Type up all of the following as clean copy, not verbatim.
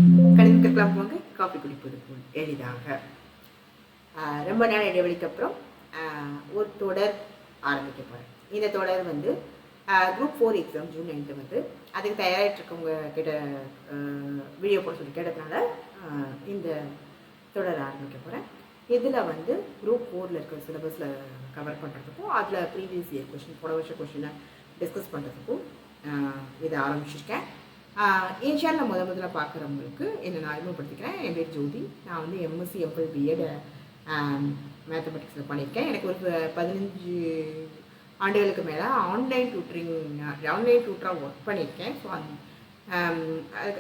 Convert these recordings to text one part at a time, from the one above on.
கணிதம் கற்கலாம் போங்க, காஃபி குடிப்பது போல் எளிதாக. ரொம்ப நாள் இடைவெளிக்கு அப்புறம் ஒரு தொடர் ஆரம்பிக்க போகிறேன். இந்த தொடர் வந்து குரூப் 4 எக்ஸாம் ஜூன் 9 வந்து அதுக்கு தயாராகிட்டு இருக்கவங்க கிட்ட வீடியோ போட சொல்லி கேட்டதுனால இந்த தொடர் ஆரம்பிக்க போகிறேன். இதில் வந்து குரூப் 4ல் இருக்கிற சிலபஸில் கவர் பண்ணுறதுக்கும் அதில் ப்ரீவியஸ் இயர் கொஷின் போன வருஷ கொஷினை டிஸ்கஸ் பண்ணுறதுக்கும் இதை ஆரம்பிச்சிருக்கேன். என் சேனலை முதல்ல பார்க்குறவங்களுக்கு என்னை நான் அறிமுகப்படுத்திக்கிறேன். என் பேர் ஜோதி. நான் வந்து எம்எஸ்சி எம்எல் பிஎட் மேத்தமெட்டிக்ஸில் பண்ணியிருக்கேன். எனக்கு ஒரு 15 ஆண்டுகளுக்கு மேலே ஆன்லைன் டியூட்டராக ஒர்க் பண்ணியிருக்கேன். ஸோ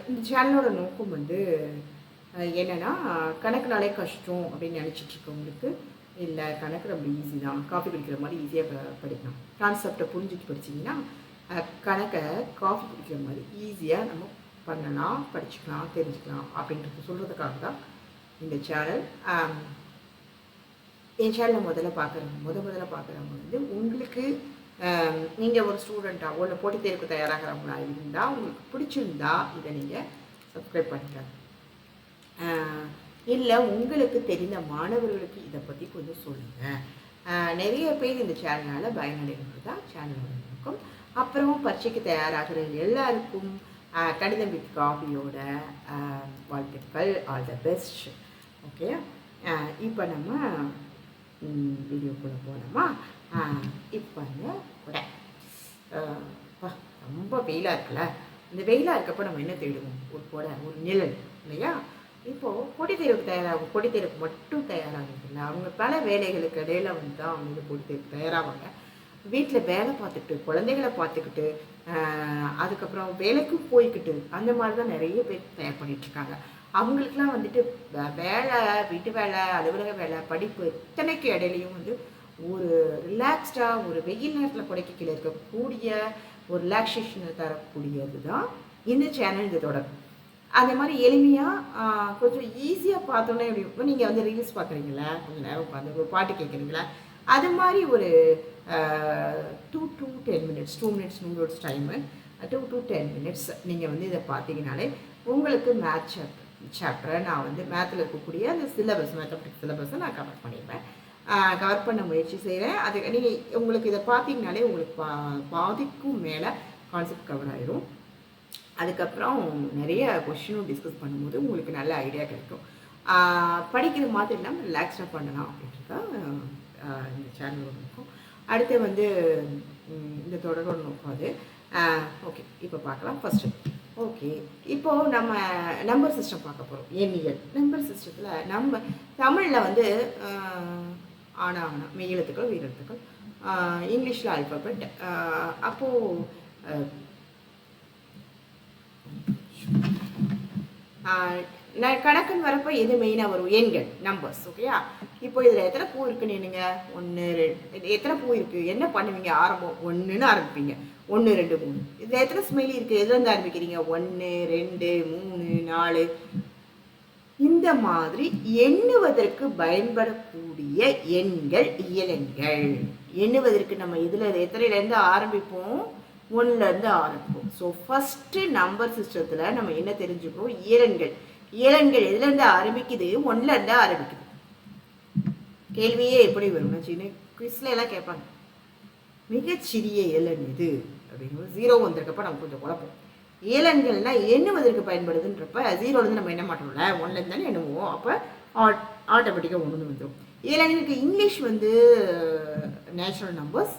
இந்த சேனலோட நோக்கம் வந்து என்னென்னா, கணக்குனாலே கஷ்டம் அப்படின்னு நினச்சிட்ருக்கவங்களுக்கு இல்லை, கணக்கு ரொம்ப ஈஸி தான், காஃபி குடிக்கிற மாதிரி ஈஸியாக படிக்கலாம். கான்செப்டை புரிஞ்சுட்டு படிச்சிங்கன்னா கணக்கை காஃபி குடிக்கிற மாதிரி ஈஸியாக நம்ம பண்ணலாம், படிச்சுக்கலாம், தெரிஞ்சுக்கலாம் அப்படின்றது சொல்கிறதுக்காக தான் இந்த சேனல். என் சேனலில் முதல்ல பார்க்குறவங்க வந்து உங்களுக்கு நீங்கள் ஒரு ஸ்டூடெண்ட்டாகவோ இல்லை போட்டித் தேர்வுக்கு தயாராகிறவங்களா இருந்தால் உங்களுக்கு பிடிச்சிருந்தா இதை நீங்கள் சப்ஸ்கிரைப் பண்ணிக்கலாம். இல்லை உங்களுக்கு தெரிந்த மாணவர்களுக்கு இதை பற்றி கொஞ்சம் சொல்லுங்கள். நிறைய பேர் இந்த சேனலால் பயனடைகிறது தான் சேனலோட நோக்கம். அப்புறம் பரீட்சைக்கு தயாராகிற எல்லாருக்கும் கணிதம் வித் காஃபியோட வாழ்த்துக்கள், ஆல் த பெஸ்ட். ஓகே, இப்போ நம்ம வீடியோக்குள்ளே போனோமா? இப்போ கூட ரொம்ப வெயிலாக இருக்குல்ல, இந்த வெயிலாக இருக்கப்போ நம்ம என்ன தேடுவோம்? ஒரு நிழல் இல்லையா? இப்போது போட்டித் தேர்வுக்கு தயாராகும், போட்டித் தேர்வுக்கு மட்டும் தயாராகுதில்ல, அவங்க பல வேலைகளுக்கு இடையில வந்து தான் அவங்க வந்து போட்டித் தேர்வுக்கு தயாராவாங்க. வீட்டில் வேலை பார்த்துக்கிட்டு, குழந்தைகளை பார்த்துக்கிட்டு, அதுக்கப்புறம் வேலைக்கும் போய்கிட்டு, அந்த மாதிரி தான் நிறைய பேர் தயார் பண்ணிகிட்ருக்காங்க. அவங்களுக்குலாம் வந்துட்டு வேலை, வீட்டு வேலை, அலுவலக வேலை, படிப்பு இத்தனைக்கு இடையிலையும் வந்து ஒரு ரிலாக்ஸ்டாக ஒரு வெயில் நேரத்தில் கொடைக்கு கீழே இருக்கக்கூடிய ஒரு ரிலாக்ஸேஷனை தரக்கூடியது தான் இந்த சேனல். இந்த தொடர் அந்த மாதிரி எளிமையாக கொஞ்சம் ஈஸியாக பார்த்தோன்னே எப்படி இருக்கும். நீங்கள் வந்து ரீல்ஸ் பார்க்குறீங்களா, கொஞ்சம் நேரம் உட்காந்து ஒரு பாட்டு கேட்குறீங்களா, அது மாதிரி ஒரு 2 to 10 minutes, 2 minutes உங்களோட டைமு, 2 to 10 minutes நீங்கள் வந்து இதை பார்த்தீங்கனாலே உங்களுக்கு மேத்ஸ் சாப்டரை நான் வந்து மேத்தில் இருக்கக்கூடிய அந்த சிலபஸ், மேத்தமெட்டிக்ஸ் சிலபஸை நான் கவர் பண்ணிடுவேன். கவர் பண்ண முயற்சி செய்கிறேன். அது நீங்கள் உங்களுக்கு இதை பார்த்தீங்கனாலே உங்களுக்கு பாதிக்கும் மேலே கான்செப்ட் கவர் ஆகிடும். அதுக்கப்புறம் நிறைய கொஷினும் டிஸ்கஸ் பண்ணும்போது உங்களுக்கு நல்ல ஐடியா கிடைக்கும். படிக்கிற மாதிரி இல்லாமல் ரிலாக்ஸாக பண்ணலாம் அப்படின்றது தான் இந்த சேனலோட நோக்கம். அடுத்து வந்து இந்த தொடரோட நோக்கம் அது. ஓகே, இப்போ பார்க்கலாம். ஃபஸ்ட்டு ஓகே, இப்போது நம்ம நம்பர் சிஸ்டம் பார்க்க போகிறோம். எண்ணியல் நம்பர் சிஸ்டத்தில் நம்ம தமிழில் வந்து ஆனா மெய்யெழுத்துக்கள், உயிரெழுத்துக்கள், இங்கிலீஷில் ஆல்ஃபபெட். அப்போது கணக்குன்னு வரப்போ எது மெயினாக வரும்? எண்கள், நம்பர்ஸ். ஓகேயா? இப்போ இதில் எத்தனை பூ இருக்குன்னு என்னங்க? 1 2. எத்தனை பூ இருக்குது? என்ன பண்ணுவீங்க? ஆரம்பம் 1ன்னு ஆரம்பிப்பீங்க. 1 2 3. இதில் எத்தனை ஸ்மைலி இருக்குது? எதுலேருந்து ஆரம்பிக்கிறீங்க? 1 2 3 4. இந்த மாதிரி எண்ணுவதற்கு பயன்படக்கூடிய எண்கள் இயலெண்கள். எண்ணுவதற்கு நம்ம இதில் எத்தனைலேருந்து ஆரம்பிப்போம்? 1லேருந்து ஆரம்பிப்போம். ஸோ ஃபஸ்ட்டு நம்பர் சிஸ்டத்தில் நம்ம என்ன தெரிஞ்சுக்கிறோம்? இயலெண்கள். இயலெண்கள் எதுலேருந்து ஆரம்பிக்குது? 1லேருந்து ஆரம்பிக்குது. கேள்வியே எப்படி வரும்னா, சின்ன குவிஸ்ல எல்லாம் கேட்பாங்க, மிகச்சிறிய இயலெண் இது அப்படிங்கும்போது 0 வந்திருக்கப்ப நம்ம கொஞ்சம் குழப்பம். இயலெண்கள்னால் எண்ணுவதற்கு பயன்படுதுன்றப்ப 0லேருந்து நம்ம என்ன மாட்டோம்ல, 1லேருந்து தானே எண்ணுவோம். அப்போ ஆட்டோமேட்டிக்காக 1 வந்துடும். இயலெண்களுக்கு இங்கிலீஷ் வந்து நேச்சுரல் நம்பர்ஸ்.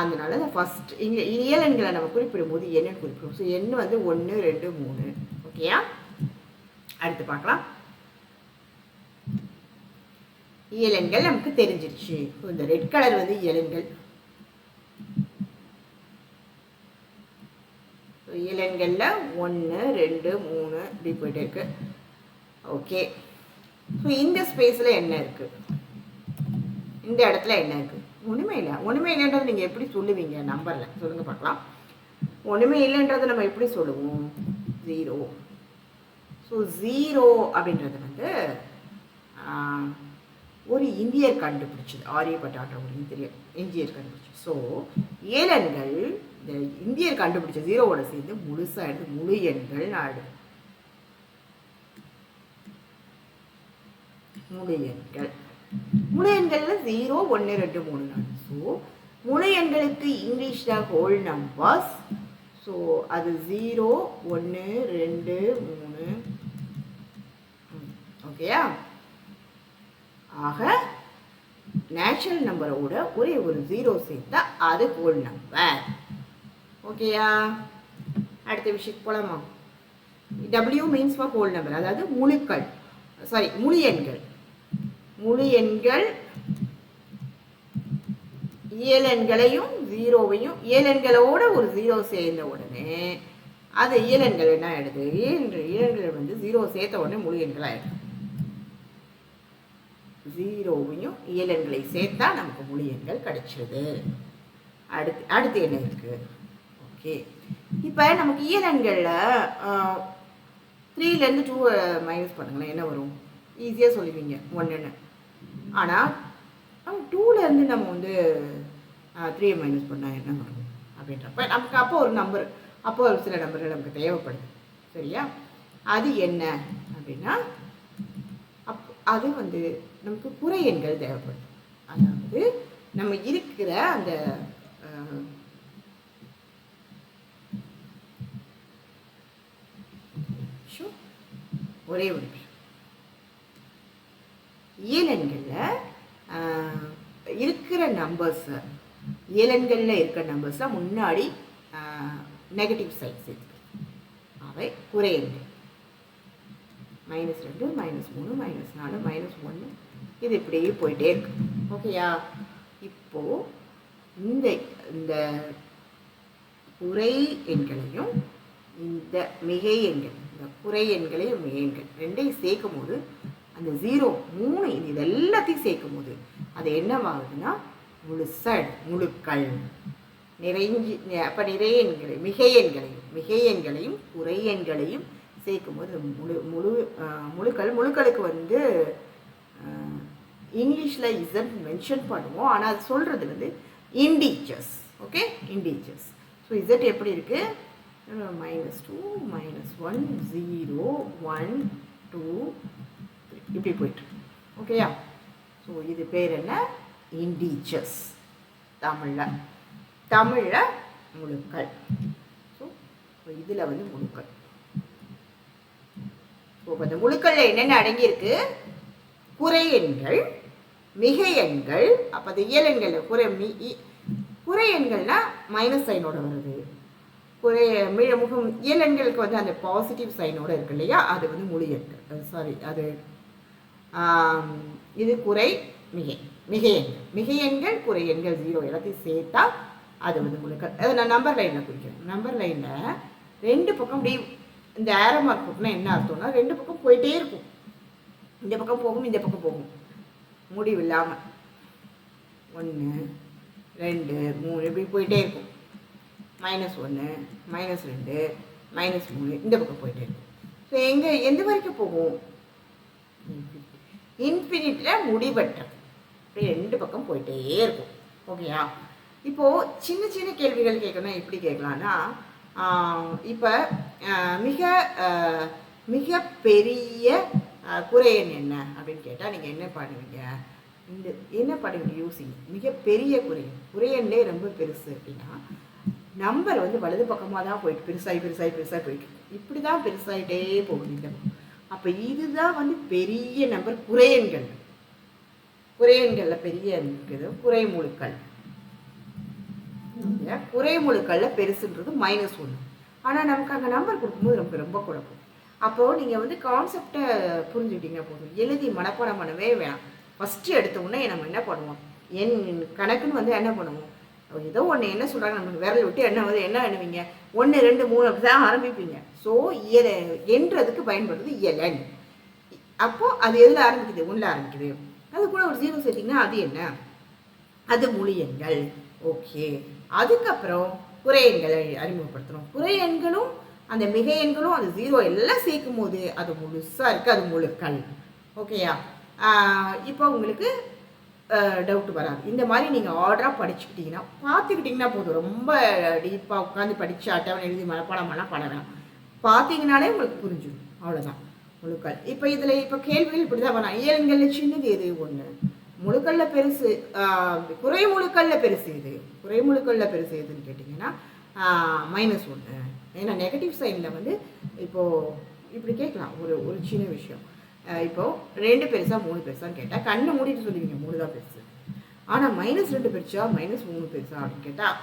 அதனால ஃபஸ்ட் இங்கே இயலெண்களை நம்ம குறிப்பிடும்போது என்னன்னு குறிப்பிடுவோம். ஸோ எண் வந்து 1 2 3. ஓகேயா? அடுத்து பார்க்கலாம். இயலெண்கள் நமக்கு தெரிஞ்சிருச்சு. இந்த ரெட் கலர் வந்து இயலெண்கள். இயலெண்களில் 1 2 3 இப்படி போயிட்டே இருக்கு. ஓகே, ஸோ இந்த ஸ்பேஸில் என்ன இருக்குது? இந்த இடத்துல என்ன இருக்குது? ஒன்றுமே இல்லை. ஒன்றுமே இல்லைன்றது நீங்கள் எப்படி சொல்லுவீங்க? நம்பரில் சொல்லுங்கள் பார்க்கலாம். ஒன்றுமே இல்லைன்றதை நம்ம எப்படி சொல்லுவோம்? 0. ஸோ 0 அப்படின்றது வந்து ஒரு இந்தியர் கண்டுபிடிச்சது. ஆரியப்பட்டான்ற ஒரு இந்தியர் கண்டுபிடிச்சது. ஸோ ஏழெண்கள் இந்த இந்தியர் கண்டுபிடிச்ச 0வோட சேர்ந்து முழுசாக எடுத்து முழு எண்கள் நான் முழு எண்கள். முழு எண்களில் 0, 1, 2, 3, 4. ஸோ முழு எண்களுக்கு இங்கிலீஷில் ஹோல் நம்பர்ஸ். ஸோ அது 0, 1, 2, 3. ஓகேயா? ஆக நேச்சுரல் நம்பரோட ஒரே ஒரு 0 சேர்த்தா அது ஹோல் நம்பர். ஓகேயா? அடுத்த விஷயத்துக்கு போகலாமா? W means for whole number, அதாவது முழுக்கள், சாரி முழு எண்கள். முழு எண்கள் இயலெண்களையும் 0வையும், இயலெண்களோட ஒரு 0 சேர்ந்த உடனே அது இயலெண்கள் என்ன ஆயிடுது? இயலெண்கள் வந்து 0 சேர்த்த உடனே முழு எண்கள் ஆயிடுது. 0வையும் இயலெண்களை சேர்த்தா நமக்கு முழு எண்கள் கிடைச்சிருது. அடுத்து என்ன இருக்கு? ஓகே, இப்போ நமக்கு இயலெண்களில் 3லேருந்து 2 மைனஸ் பண்ணுங்களேன், என்ன வரும்? ஈஸியாக சொல்லுவீங்க 1ன்னு. ஆனால் 2லேருந்து நம்ம வந்து 3 மைனஸ் பண்ணால் என்ன வரும் அப்படின்றப்ப நமக்கு அப்போ ஒரு நம்பர், அப்போ ஒரு சில நம்பர்கள் நமக்கு தேவைப்படுது. சரியா? அது என்ன அப்படின்னா அது வந்து நமக்கு குறை எண்கள் தேவைப்படுது. அதாவது நம்ம இருக்கிற அந்த ஒரே ஒரு இயலெண்களில் இருக்கிற நம்பர்ஸ், இயலெண்களில் இருக்கிற நம்பர்ஸை முன்னாடி நெகட்டிவ் சைட் சேர்த்து அவை குறை எண்கள். -2, -3, -4, -1, இது இப்படியே போயிட்டே இருக்கு. ஓகேயா? இப்போ இந்த இந்த குறை எண்களையும் இந்த மிகை எண்கள், இந்த குறை எண்களையும் மிகை எண்கள் ரெண்டையும் சேர்க்கும் போது அந்த 0, 3 இது எல்லாத்தையும் சேர்க்கும் போது அது என்னவாகுதுன்னா முழுக்கள் நிறைஞ்சி. அப்போ நிறைய எண்களை மிகை எண்களையும் குறை எண்களையும் சேர்க்கும் போது முழுக்களுக்கு வந்து இங்கிலீஷில் இசட் மென்ஷன் பண்ணுவோம். ஆனால் அது சொல்கிறது வந்து integers. Okay, integers. So Z எப்படி இருக்குது? -2, -1, 0, 1, 2, 3 இப்படி போயிட்டு. ஓகேயா? ஸோ இது பேர் என்ன? இண்டீஜர்ஸ். தமிழில் முழுக்கள். ஸோ இதில் வந்து முழுக்கள். ஸோ இந்த முழுக்களில் என்னென்ன அடங்கியிருக்கு? குறை எண்கள், மிகை எண்கள். அப்போ அது இயலெண்கள். குறை எண்கள்னா மைனஸ் சைனோட வருது. இயலெண்களுக்கு வந்து அந்த பாசிட்டிவ் சைனோட இருக்கு இல்லையா? அது வந்து முழு எண்கள். சாரி, அது இது குறை மிகை எண்கள் குறை எண்கள் 0 எல்லாத்தையும் சேர்த்தா அது வந்து முழுக்கள். அதை நான் நம்பர் லைனில் குறிக்கிறேன். நம்பர் லைனில் 2 பக்கம் இப்படி இந்த ஏரோ மார்க் போட்டுனா என்ன அர்த்தம்னா 2 பக்கம் போயிட்டே இருக்கும். இந்த பக்கம் போகும், இந்த பக்கம் போகும், முடிவு இல்லாமல் 1, 2, 3 இப்படி போயிட்டே இருக்கும். -1, -2, -3 இந்த பக்கம் போயிட்டே இருக்கும். ஸோ எந்த வரைக்கும் போகும்? இன்ஃபினிட்டில் முடிவற்றது. இப்படி 2 பக்கம் போயிட்டே இருக்கும். ஓகேயா? இப்போது சின்ன சின்ன கேள்விகள் கேட்கணும். எப்படி கேட்கலான்னா, இப்போ மிக பெரிய குறையன் என்ன அப்படின்னு கேட்டால் நீங்கள் என்ன பண்ணுவீங்க? என்ன பண்ணுவீங்க? யோசிங்க. மிகப்பெரிய குறையன்லே ரொம்ப பெருசு அப்படின்னா நம்பர் வந்து வலது பக்கமாக தான் போயிட்டு பெருசாகி போயிட்டு இப்படி தான் பெருசாகிட்டே போகுது இந்த. அப்போ இதுதான் வந்து பெரிய நம்பர். குறையன்களில் பெரிய இருக்குது குறைமுழுக்கள். குறைமுழுக்களில் பெருசுன்றது -1. ஆனால் நமக்கு அங்கே நம்பர் கொடுக்கும்போது ரொம்ப குழப்பம். அப்போது நீங்கள் வந்து கான்செப்டை புரிஞ்சுக்கிட்டீங்க போதும். எழுதி மனப்பாடம் பண்ணவே வேணாம். ஃபஸ்ட்டு எடுத்த உடனே நம்ம என்ன பண்ணுவோம்? கணக்குன்னு வந்து என்ன பண்ணுவோம்? ஏதோ ஒன்று என்ன சொல்கிறாங்க, நமக்கு விரல் விட்டு என்ன வந்து என்ன பண்ணுவீங்க? 1, 2, 3 அப்படி தான் ஆரம்பிப்பீங்க. ஸோ என்றதுக்கு பயன்படுறது இயலன். அப்போது அது எதில் ஆரம்பிக்குது? 1ல் ஆரம்பிக்குது. அது கூட ஒரு 0 சேர்த்திங்கன்னா அது என்ன? அது முழு எண்கள். ஓகே, அதுக்கப்புறம் குறை எண்களை அறிமுகப்படுத்தணும். குறை எண்களும் அந்த மிகை எண்களும் அந்த 0 எல்லாம் சேர்க்கும் போது அது முழுசாக இருக்குது, அது முழுக்கள். ஓகேயா? இப்போ உங்களுக்கு டவுட் வராது. இந்த மாதிரி நீங்கள் ஆர்டராக பார்த்துக்கிட்டிங்கன்னா போதும். ரொம்ப டீப்பாக உட்காந்து படித்து அட்டவணை எழுதி மனப்பாடமெல்லாம் பண்ணலாம். பார்த்தீங்கனாலே உங்களுக்கு புரிஞ்சிடும். அவ்வளோதான். முழுக்கள். இப்போ இதில் இப்போ கேள்விகள் இப்படி தான் வரலாம். இயலெண்களில் சின்னது எது? 1. முழுக்கல்ல பெருசு குறை முழுக்கல்ல பெருசு இது. குறை முழுக்கல்ல பெருசு எதுன்னு கேட்டிங்கன்னா -1. ஏன்னா நெகட்டிவ் சைனில் வந்து இப்போது இப்படி கேட்கலாம். ஒரு ஒரு சின்ன விஷயம். இப்போது 2 பெருசா 3 பெருசான்னு கேட்டால் கண்ணை மூடிட்டு சொல்லுவீங்க 3 தான் பெருசு. ஆனால் -2 பெருசா -3 பெருசா அப்படின்னு கேட்டால்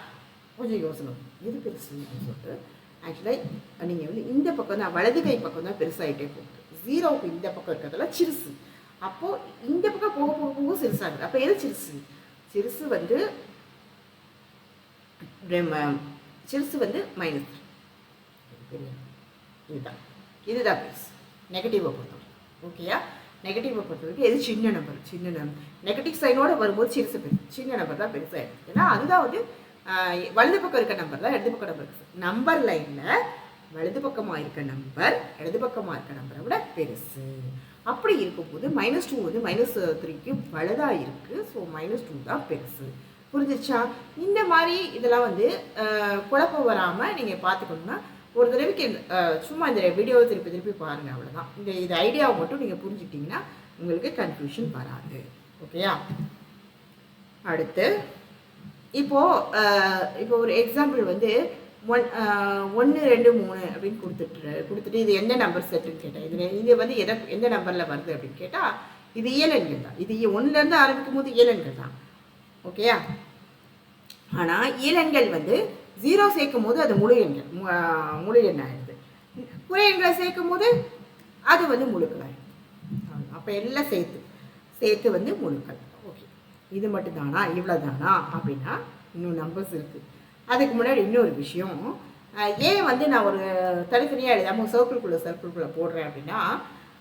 கொஞ்சம் யோசனை எது பெருசு அப்படின்னு சொல்லிட்டு ஆக்சுவலாக நீங்கள் வந்து இந்த பக்கம் தான் வலது கை பக்கம் தான் பெருசாகிட்டே போகுது. 0க்கு இந்த பக்கம் இருக்கிறதுல சிறுசு. அப்போது இந்த பக்கம் போக போக போக சிறுசாகுது. அப்போ எது சிறுசு? சிறுசு வந்து -3. இதுதான் பெருசு நெகட்டிவை பொறுத்தவரை. ஓகேயா? நெகட்டிவை பொறுத்தவரைக்கும் எது சின்ன நம்பர் நெகட்டிவ் சைனோட வரும்போது சின்ன நம்பர் தான் பெருசாகிடுது. ஏன்னா அதுதான் வந்து வலது பக்கம் இருக்க நம்பர் தான் இடது பக்கம் நம்பர். நம்பர் லைனில் வலது பக்கமாக இருக்க நம்பர் இடது பக்கமாக இருக்க நம்பரை விட பெருசு. அப்படி இருக்கும்போது -2 வந்து -3க்கு வலதாக இருக்குது. ஸோ -2 தான் பெருசு. புரிஞ்சிச்சா? இந்த மாதிரி இதெல்லாம் வந்து குழப்பம் வராமல் நீங்கள் பார்த்துக்கணுன்னா ஒரு தடவைக்கு சும்மா இந்த வீடியோவை திருப்பி பாருங்கள். அவ்வளோதான். இது ஐடியாவை மட்டும் நீங்கள் புரிஞ்சுக்கிட்டிங்கன்னா உங்களுக்கு கன்ஃபியூஷன் வராது. ஓகேயா? அடுத்து இப்போ ஒரு எக்ஸாம்பிள் வந்து 1 2 3 அப்படின்னு கொடுத்துட்டு இது எந்த நம்பர் செட்டுன்னு கேட்டேன். இது வந்து எந்த நம்பரில் வருது அப்படின்னு கேட்டால் இது இயலெண்கள் தான். இது 1லேருந்து ஆரம்பிக்கும் போது இயலெண்கள் தான். ஓகேயா? ஆனால் இயலெண்கள் வந்து 0 சேர்க்கும் போது அது முழு எண் ஆயிடுது. குறை எண்களை சேர்க்கும் போது அது வந்து முழுக்கள் ஆயிடுது. அப்போ எல்லாம் சேர்த்து வந்து முழுக்கள். ஓகே, இது மட்டும்தானா இவ்வளோதானா அப்படின்னா இன்னும் நம்பர்ஸ் இருக்குது. அதுக்கு முன்னாடி இன்னொரு விஷயம், ஏன் வந்து நான் ஒரு தனித்தனியாக எழுதாமல் சர்க்கிள்குள்ளே போடுறேன் அப்படின்னா,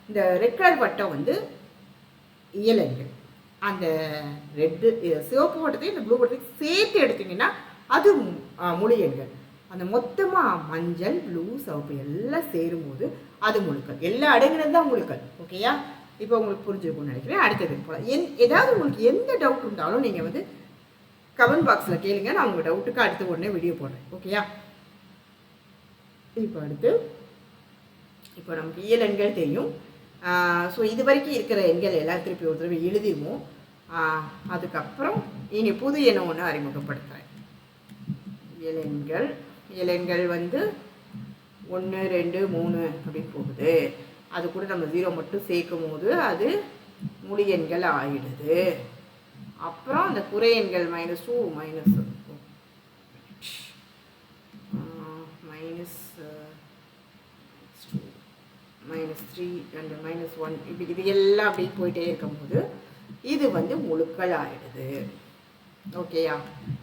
இந்த ரெட் கலர் வட்டம் வந்து இயலெண்கள். அந்த ரெட்டு சிவப்பு வட்டத்தையும் இந்த ப்ளூ வட்டத்தையும் சேர்த்து எடுத்திங்கன்னா அது முழு எண்கள். அந்த மொத்தமாக மஞ்சள் ப்ளூ சிவப்பு எல்லாம் சேரும்போது அது முழுக்கள். எல்லாம் அடங்கினது தான் முழுக்கள். ஓகேயா? இப்போ உங்களுக்கு புரிஞ்சுருக்கும்னு நினைக்கிறேன். அடுத்தது போகலாம். ஏதாவது உங்களுக்கு எந்த டவுட் இருந்தாலும் நீங்கள் வந்து கமெண்ட் பாக்ஸில் கேளுங்க. நான் உங்கள் டவுட்டுக்கு அடுத்து உடனே வீடியோ போடுறேன். ஓகேயா? இப்போ நமக்கு இயலெண்கள் தெரியும். ஸோ இது வரைக்கும் இருக்கிற எண்கள் எல்லாம் திருப்பி ஒரு தடவை எழுதிடுவோம். அதுக்கப்புறம் இனி புது எண்ணம் ஒன்று அறிமுகப்படுத்துகிறேன். இயலெண்கள் வந்து 1 2 3 அப்படின்னு போகுது. அது கூட நம்ம 0 மட்டும் சேர்க்கும் போது அது முழு எண்கள் ஆகிடுது. அப்புறம் அந்த குறை எண்கள் -2 -3 அண்ட் -1 இப்படி இது எல்லாம் அப்படி போயிட்டே இருக்கும்போது இது வந்து முழுக்கள் ஆகிடுது. ஓகேயா?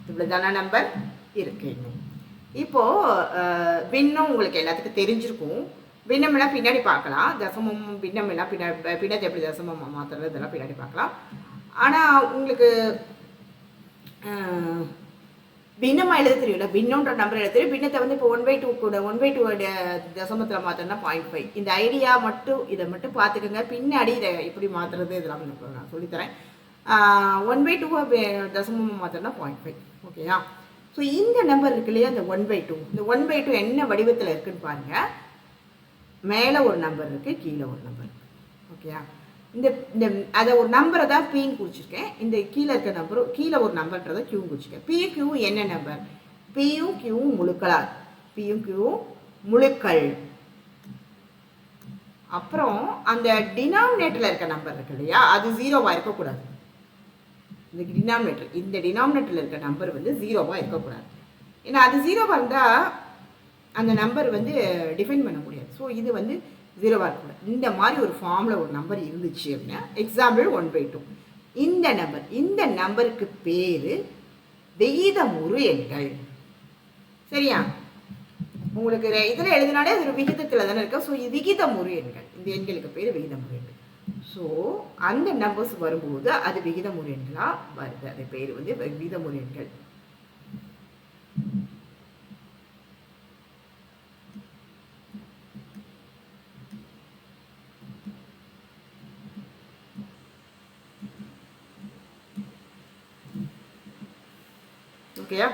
இவ்வளோ தானே நம்பர் இருக்கு. இப்போது பின்னம் உங்களுக்கு எல்லாத்துக்கும் தெரிஞ்சிருக்கும். பின்னமெல்லாம் பின்னாடி பார்க்கலாம். தசமம் பின்னம் எல்லாம் பின்னாடி எப்படி தசமம் மாற்றுறது இதெல்லாம் பின்னாடி பார்க்கலாம். ஆனால் உங்களுக்கு பின்னமாக எழுத தெரியும்ல, பின்னம்ன்ற நம்பர் எழுத தெரியும். பின்னத்தை வந்து இப்போ 1/2 கூட 1/2 தசமத்தில் மாற்றணும்னா 0.5. இந்த ஐடியா மட்டும் இதை மட்டும் பார்த்துக்கோங்க. பின்னாடி இதை எப்படி மாற்றுறது இதெல்லாம் நான் சொல்லித்தரேன். 1/2 தசமமாக மாற்றணும்னா 0.5. ஓகேயா? ஸோ இந்த நம்பர் இருக்கு இல்லையா, இந்த 1/2. இந்த 1/2 என்ன வடிவத்தில் இருக்குன்னு பாருங்கள். மேலே ஒரு நம்பர் இருக்குது, கீழே ஒரு நம்பர் இருக்குது. ஓகேயா? இந்த அதை ஒரு நம்பரை தான் பின்னு குறிச்சிருக்கேன். இந்த கீழே இருக்க நம்பரும் கீழே ஒரு நம்பர்ன்றதை கியூவும் குறிச்சிருக்கேன். பியும் கியூவும் என்ன நம்பர்? பியும் கியூவும் முழுக்களா? பியும் கியூவும் முழுக்கள். அப்புறம் அந்த டினாமினேட்டரில் இருக்க நம்பர் இருக்கு இல்லையா, அது 0வா இருக்கக்கூடாது. இந்த டினாமினேட்டரில் இருக்க நம்பர் வந்து 0வா இருக்கக்கூடாது. ஏன்னா அது 0வா இருந்தால் அந்த நம்பர் வந்து டிஃபைன் பண்ண முடியாது. ஸோ இது வந்து 0வா இருக்கக்கூடாது. இந்த மாதிரி ஒரு ஃபார்மில் ஒரு நம்பர் இருந்துச்சு அப்படின்னா, எக்ஸாம்பிள் 1/2. இந்த நம்பருக்கு பேர் விகிதமுறு எண்கள். சரியா? உங்களுக்கு இதில் எழுதினாலே அது ஒரு விகிதத்தில் தானே இருக்கு. ஸோ இது விகிதமுறு எண்கள். இந்த எண்களுக்கு பேர் விகிதமுறு எண்கள். ஸோ அந்த நம்பர்ஸ் வரும்போது அது விகிதமுறு எண்களாக வருது. அது பேர் வந்து விகிதமுறு எண்கள். ஓகேயா?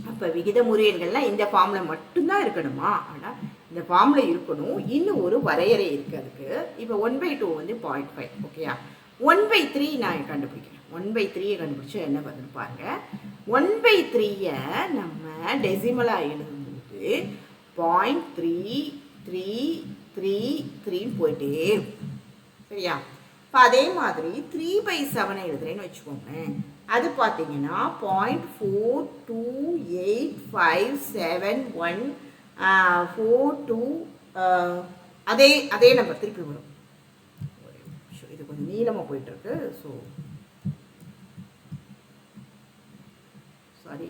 அப்போ விகிதமுறு எண்கள்லாம் இந்த ஃபார்மில் மட்டும்தான் இருக்கணுமா? ஆனால் இந்த ஃபார்மில் இருக்கணும். இன்னும் ஒரு வரையறை இருக்குது அதுக்கு. இப்போ 1/2 வந்து 0.5. ஓகேயா? 1/3 நான் கண்டுபிடிக்கிறேன். 1/3 கண்டுபிடிச்சா என்ன வருதுன்னு பாருங்கள். 1/3 நம்ம டெசிமலாக எழுதும்போது 0.3333 போயிட்டே இருக்கும். சரியா? இப்போ அதே மாதிரி 3/7 எழுதுறேன்னு வச்சுக்கோங்க. அது பார்த்தீங்கன்னா 0.4285714 அதே நம்பர் திருப்பி வரும். இது கொஞ்சம் நீளமாக போயிட்டுருக்கு. ஸோ சாரி,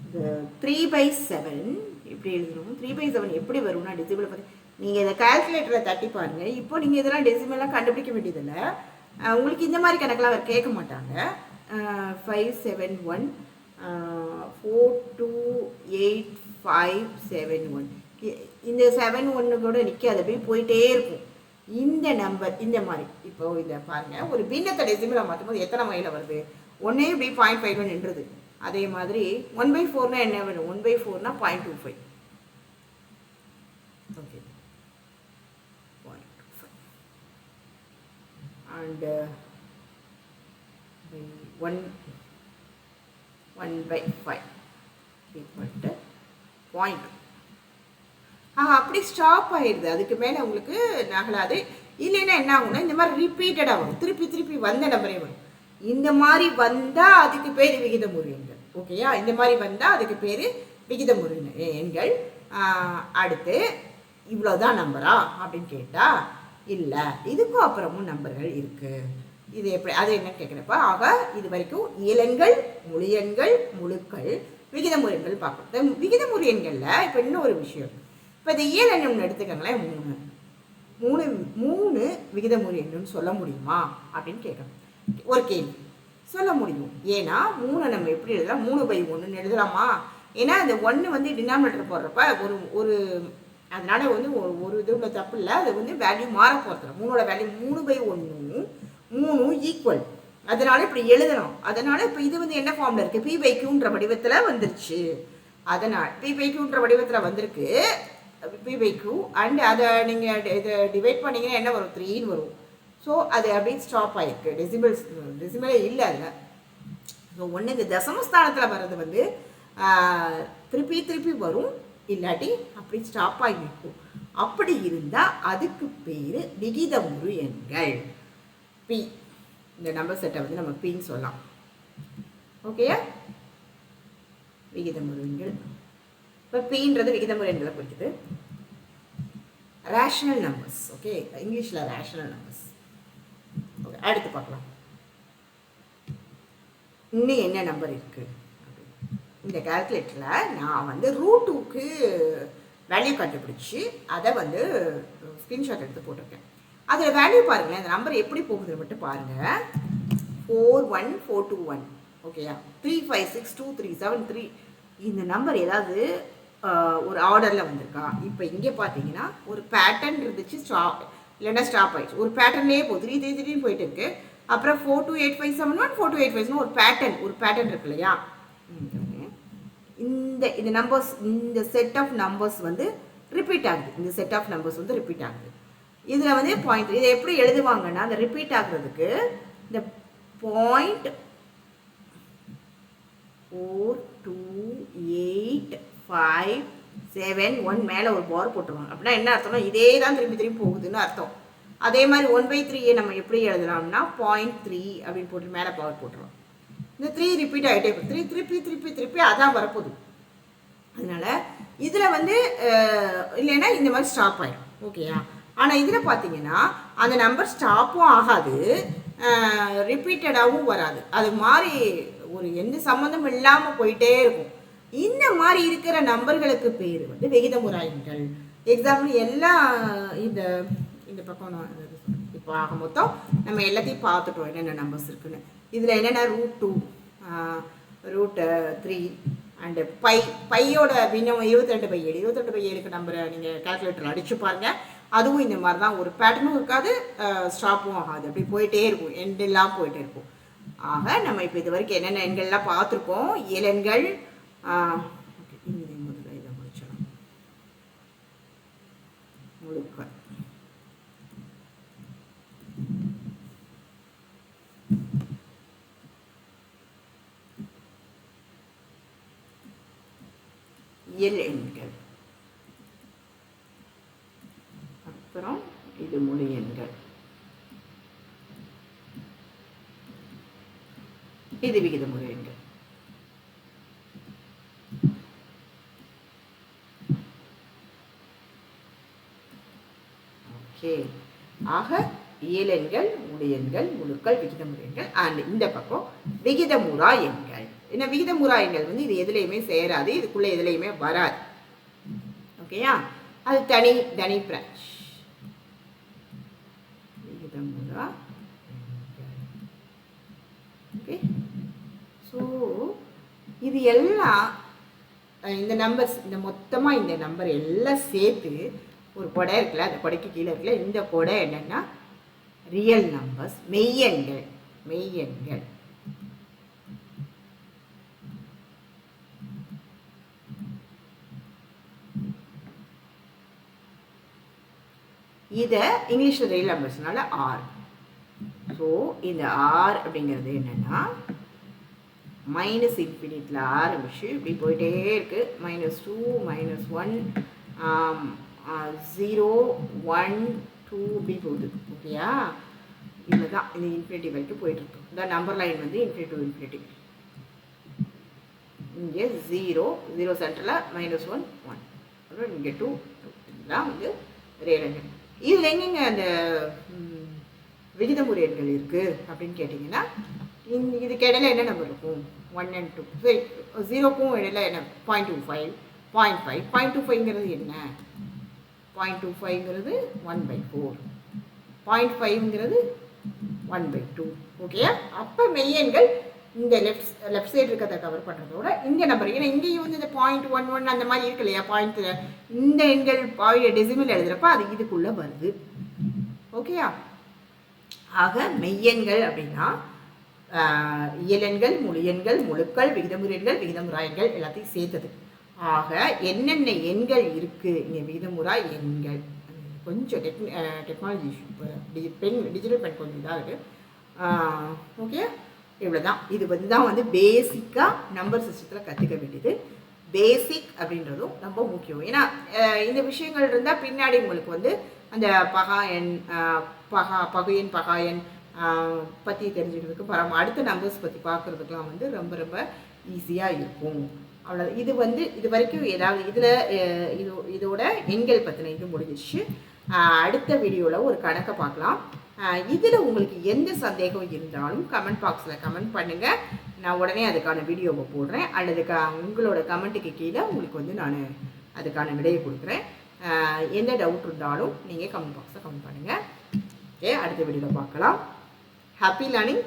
இந்த 3/7 இப்படி எழுதணும். 3/7 எப்படி வரும்னா டெசிபிள் பார்த்து நீங்கள் இதை கால்குலேட்டரில் தட்டி பாருங்கள். இப்போ நீங்கள் இதெல்லாம் டெசிமல்லாம் கண்டுபிடிக்க வேண்டியதில்லை. உங்களுக்கு இந்த மாதிரி கணக்கெலாம் அவர் கேட்க மாட்டாங்க. 571 42857 இந்த 71 கூட நிற்காது, அப்படியே போயிட்டே இருக்கும். இந்த நம்பர் இந்த மாதிரி இப்போ இதை பாருங்கள். ஒரு பின்னத்தை டெசிமலாக மாற்றும் போது எத்தனை மைலில் வருது? ஒன்றே இப்படி 0.51 நின்றுது. அதே மாதிரி 1/4 என்ன வேணும்? 1/4 0.25. Okay, 0.25 and 1/5 equal to 0.2. அப்படி ஸ்டாப் ஆயிடுது. அதுக்கு மேலே உங்களுக்கு நகலாது. இல்லைன்னா என்ன ஆகும்னா இந்த மாதிரி ரிப்பீட்டடாக வரும். திருப்பி திருப்பி வந்த நம்பரே வரும். இந்த மாதிரி வந்தால் அதுக்கு பேர் விகிதமுறு எண்கள். ஓகேயா? இந்த மாதிரி வந்தால் அதுக்கு பேர் விகிதமுறு எண்கள். அடுத்து இவ்வளோதான் நம்பரா அப்படின்னு கேட்டால் இல்லை, இதுக்கும் அப்புறமும் நம்பர்கள் இருக்குது. இது எப்படி அது என்ன கேட்குறப்ப ஆக இது வரைக்கும் இயலெண்கள், முழு எண்கள், முழுக்கள், விகிதமுறு எண்கள் பார்க்கணும். விகிதமுறு எண்களில் இப்போ இன்னொரு விஷயம். இப்போ இந்த இயலெண்ணு எடுத்துக்கோங்களேன். 3 விகிதமுறு எண்ணுன்னு சொல்ல முடியுமா அப்படின்னு கேட்கணும். ஒரு கேள்வி. சொல்ல முடியும். ஏன்னா 3 நம்ம எப்படி எழுதலாம்? 3/1 எழுதலாமா? ஏன்னா அந்த 1 வந்து டினாமினேட்டர் போடுறப்ப ஒரு அதனால வந்து ஒரு இது தப்பு இல்லை. அது வந்து வேல்யூ மாற போகிறது. 3ஓட வேல்யூ 3/1 3 ஈக்குவல். அதனால இப்படி எழுதணும். அதனால இப்போ இது வந்து என்ன ஃபார்மில் இருக்குது? P/Qன்ற வடிவத்தில் வந்துருச்சு. அதனால் P/Qன்ற வடிவத்தில் வந்திருக்கு. P/Q அண்ட் அதை நீங்கள் இதை டிவைட் பண்ணிங்கன்னா என்ன வரும்? 3ன்னு வரும். ஸோ அது அப்படியே ஸ்டாப் ஆகிருக்கு. டெசிமலே இல்லை அதில். ஸோ ஒன்று இந்த தசமஸ்தானத்தில் வர்றது வந்து திருப்பி வரும், இல்லாட்டி அப்படி ஸ்டாப் ஆகி நிற்கும். அப்படி இருந்தால் அதுக்கு பேர் விகிதமுறு எண்கள். பி இந்த நம்பர் செட்டை வந்து நம்ம பின்னு சொல்லலாம். ஓகேயா? விகிதமுறு எண்கள். இப்போ பின்றது விகிதமுறு எண்களை குறிக்குது. Rational numbers. ஓகே, இங்கிலீஷில் ரேஷனல் நம்பர்ஸ். ஓகே, அடுத்து பார்க்கலாம். இன்னும் என்ன நம்பர் இருக்குது? இந்த கால்குலேட்டரில் நான் வந்து √2க்கு வேல்யூ கண்டுபிடிச்சி அதை வந்து ஸ்க்ரீன்ஷாட் எடுத்து போட்டிருக்கேன். அதில் வேல்யூ பாருங்களேன். அந்த நம்பர் எப்படி போகுதுன்னு மட்டும் பாருங்கள். 41421. ஓகேயா? 3562373. இந்த நம்பர் ஏதாவது ஒரு ஆர்டரில் வந்திருக்கா? இப்போ இங்கே பார்த்தீங்கன்னா ஒரு பேட்டர்ன் இருந்துச்சு, இல்லைன்னா ஸ்டாப் ஆயிடுச்சு. ஒரு பேட்டர்ன்லேயே போகுது. 333 போயிட்டு இருக்கு. அப்புறம் 428571 4285 ஒரு பேட்டர்ன் இருக்கு இல்லையா? இந்த நம்பர்ஸ், இந்த செட் ஆஃப் நம்பர்ஸ் வந்து ரிப்பீட் ஆகுது. இந்த செட் ஆஃப் நம்பர்ஸ் வந்து ரிப்பீட் ஆகுது. இதில் வந்து பாயிண்ட் இதை எப்படி எழுதுவாங்கன்னா, அந்த ரிப்பீட் ஆகுறதுக்கு இந்த 0.428571 மேலே ஒரு பார் போட்டுருவாங்க. அப்படின்னா என்ன அர்த்தம்னா இதே தான் திரும்பி போகுதுன்னு அர்த்தம். அதே மாதிரி 1/3 நம்ம எப்படி எழுதலாம்னா 0.3 அப்படின்னு போட்டு மேலே பவர் போட்டுருவோம். இந்த 3 ரிப்பீட் ஆகிட்டே இருக்கும். 3 திருப்பி அதான் வரப்போகுது. அதனால் இதில் வந்து இல்லைன்னா இந்த மாதிரி ஸ்டாப் ஆகிடும். ஓகேயா? ஆனால் இதில் பார்த்தீங்கன்னா அந்த நம்பர் ஸ்டாப்பும் ஆகாது, ரிப்பீட்டடாகவும் வராது. அது மாதிரி ஒரு எந்த சம்மந்தம் இல்லாமல் போயிட்டே இருக்கும். இந்த மாதிரி இருக்கிற நம்பர்களுக்கு பேர் வந்து விகிதமுறு எண்கள். எக்ஸாம்பிள் எல்லாம் இந்த பக்கம் இப்போ ஆக மொத்தம் நம்ம எல்லாத்தையும் பார்த்துட்டோம் என்னென்ன நம்பர்ஸ் இருக்குன்னு. இதில் என்னென்ன √2 √3 அண்டு பையோட பின்னம் 22/7. 22/7க்கு நம்பரை நீங்கள் கால்குலேட்டரில் அடித்து பாருங்கள். அதுவும் இந்த மாதிரி தான். ஒரு பேட்டர்னும் இருக்காது, ஸ்டாப்பும் ஆகாது, அப்படி போயிட்டே இருக்கும், எண்டெல்லாம் போயிட்டே இருக்கும். ஆக நம்ம இப்போ இது வரைக்கும் என்னென்ன எண்கள்லாம் பார்த்துருக்கோம். இயலெண்கள் முதல்ல இதை முடிச்சிடலாம். முழுக்கள், இயல் எண்கள், அப்புறம் இது முழு எண்கள், இது விகிதமுறு எண்கள். ஓகே, ஆக இயலெண்கள், முழு எண்கள், முழுக்கள், விகிதமுறு எண்கள். அண்ட் இந்த பக்கம் விகிதமுறா எண்கள். ஏன்னா விகிதமுறா எண்கள் வந்து இது எதுலையுமே சேராது, இதுக்குள்ள எதுலையுமே வராது. ஓகேயா, அது தனி தனி பிரான்ச். விகிதமுறா. ஓகே, ஸோ இது எல்லாம் இந்த நம்பர்ஸ், இந்த மொத்தமாக இந்த நம்பர் எல்லாம் சேர்த்து ஒரு கொடை இருக்குல்ல, அந்த கொடைக்கு கீழே இருக்குல்ல, இந்த கொடை என்னென்னா ரியல் நம்பர்ஸ், மெய்யெண்கள். மெய்யெண்கள் இதை இங்கிலீஷில் ரியல் நம்பர்ஸ்னால ஆர். ஸோ இந்த ஆர் அப்படிங்கிறது என்னென்னா மைனஸ் இன்ஃபினிட்டில் ஆரம்பிச்சு இப்படி போயிட்டே இருக்குது. -2, -1, 0, 1, 2 இப்படி போகுது. ஓகேயா, இதில் தான் இந்த இன்ஃபினிட்டி வரைக்கும் போயிட்டுருக்கு. இந்த நம்பர் லைன் வந்து இன்ஃபினிட்டி டு இன்ஃபினிட்டி. இங்கே 0 0 சென்டரில் -1 1, அப்புறம் இங்கே 2 இதுதான் வந்து ரியல் எண்கள். இதில் எங்கெங்க அந்த விகிதமுறு எண்கள் இருக்குது அப்படின்னு கேட்டிங்கன்னா, இதுக்கு இடையில என்ன நம்பர் இருக்கும்? 1 and 2. சரி, 0க்கும் இடையில என்ன? 0.25, 0.5. 0.25ங்கிறது என்ன? 0.25ங்கிறது 1/4. 0.5ங்கிறது 1/2. ஓகேயா, அப்போ மெய்யெண்கள் இந்த லெஃப்ட் சைடு இருக்கிறத கவர் பண்ணுறதோட இந்த நம்பர், ஏன்னா இங்கேயும் வந்து இந்த 0.11 அந்த மாதிரி இருக்கு இல்லையா, இந்த எண்கள் டெசிமல் எழுதுகிறப்ப அது இதுக்குள்ளே வருது. ஓகேயா, ஆக மெய்யெண்கள் அப்படின்னா இயலெண்கள், முழு எண்கள், முழுக்கள், விகிதமுறு எண்கள், விகிதமுறா எண்கள் எல்லாத்தையும் சேர்த்தது. ஆக என்னென்ன எண்கள் இருக்குது இங்கே விகிதமுறா எண்கள்? கொஞ்சம் டெக்னாலஜி டிஜிட்டல் பென் கொஞ்சம் இதாக இருக்குது. ஓகே, இவ்வளோ தான். இது வந்து தான் வந்து பேசிக்காக நம்பர் சிஸ்டத்தில் கற்றுக்க வேண்டியது. பேசிக் அப்படின்றதும் ரொம்ப முக்கியம். ஏன்னா இந்த விஷயங்கள் இருந்தால் பின்னாடி உங்களுக்கு வந்து அந்த பகா எண், பகு எண், பகா எண் பற்றி தெரிஞ்சுக்கிறதுக்கு அடுத்த நம்பர்ஸ் பற்றி பார்க்குறதுக்கெலாம் வந்து ரொம்ப ரொம்ப ஈஸியாக இருக்கும். அவ்வளோ. இது வந்து இது வரைக்கும் ஏதாவது இதில் இதோட எண்கள் பற்றின இது முடிஞ்சிச்சு. அடுத்த வீடியோவில் ஒரு கணக்கை பார்க்கலாம். இதில் உங்களுக்கு எந்த சந்தேகம் இருந்தாலும் கமெண்ட் பாக்ஸில் கமெண்ட் பண்ணுங்கள். நான் உடனே அதுக்கான வீடியோவை போடுறேன். அல்லது உங்களோட கமெண்ட்டுக்கு கீழே உங்களுக்கு வந்து நான் அதுக்கான விடையை கொடுக்குறேன். எந்த டவுட் இருந்தாலும் நீங்கள் கமெண்ட் பாக்ஸில் கமெண்ட் பண்ணுங்கள். ஓகே, அடுத்த வீடியோவில் பார்க்கலாம். Happy learning.